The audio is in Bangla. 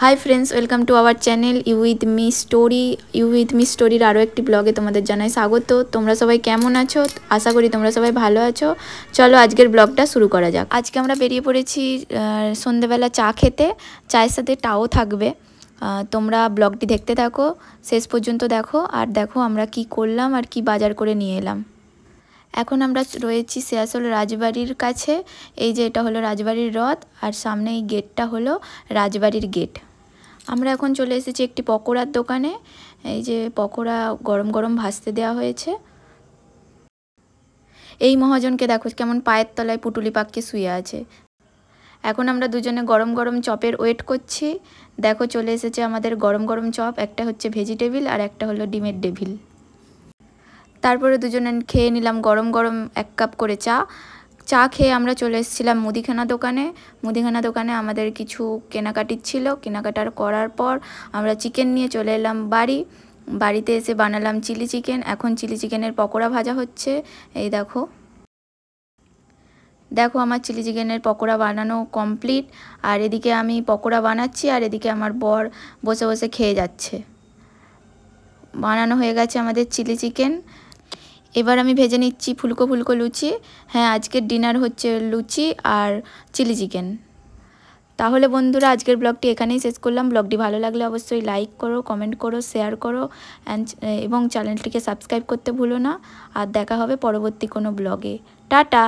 High friends, welcome to our channel you with me story. You with me স্টোরির আরও একটি ব্লগে তোমাদের জানাই স্বাগত। তোমরা সবাই কেমন আছো? আশা করি তোমরা সবাই ভালো আছো। চলো আজকের ব্লগটা শুরু করা যাক। আজকে আমরা বেরিয়ে পড়েছি সন্ধেবেলা চা খেতে। চায়ের সাথে টাও থাকবে। তোমরা ব্লগটি দেখতে থাকো, শেষ পর্যন্ত দেখো আর দেখো আমরা কি করলাম আর কি বাজার করে নিয়ে এলাম। এখন আমরা রয়েছি সিয়াসল রাজবাড়ির কাছে। এই যে এটা হলো রাজবাড়ির রথ আর সামনে এই গেটটা হলো রাজবাড়ির গেট। আমরা এখন চলে এসেছি একটি পকোড়ার দোকানে। এই যে পকোড়া গরম গরম ভাজতে দেওয়া হয়েছে। এই মহাজনকে দেখো কেমন পায়ের তলায় পুটুলি পাকিয়ে শুয়ে আছে। এখন আমরা দুজনে গরম গরম চপের ওয়েট করছি। দেখো চলে এসেছে আমাদের গরম গরম চপ, একটা হচ্ছে ভেজিটেবিল আর একটা হলো ডিমের ডেভিল। তারপরে দুজনে খেয়ে নিলাম গরম গরম 1 কাপ করে চা খেয়ে আমরা চলে এসেছিলাম মুদিখানা দোকানে। মুদিখানা দোকানে আমাদের কিছু কেনাকাটির ছিল। কেনাকাটার করার পর আমরা চিকেন নিয়ে চলে এলাম বাড়িতে এসে বানালাম চিলি চিকেন। এখন চিলি চিকেনের পকোড়া ভাজা হচ্ছে। এই দেখো দেখো আমার চিলি চিকেনের পকোড়া বানানো কমপ্লিট। আর এদিকে আমি পকোড়া বানাচ্ছি আর এদিকে আমার বর বসে বসে খেয়ে যাচ্ছে। বানানো হয়ে গেছে আমাদের চিলি চিকেন। এবার আমি ভেজে নিচ্ছি ফুলকো ফুলকো লুচি। হ্যাঁ, আজকের ডিনার হচ্ছে লুচি আর চিলি চিকেন। তাহলে বন্ধুরা আজকের ব্লগটি এখানেই শেষ করলাম। ব্লগটি ভালো লাগলে অবশ্যই লাইক করো, কমেন্ট করো, শেয়ার করো এবং চ্যানেলটিকে সাবস্ক্রাইব করতে ভুলো না। আর দেখা হবে পরবর্তী কোনো ব্লগে। টাটা।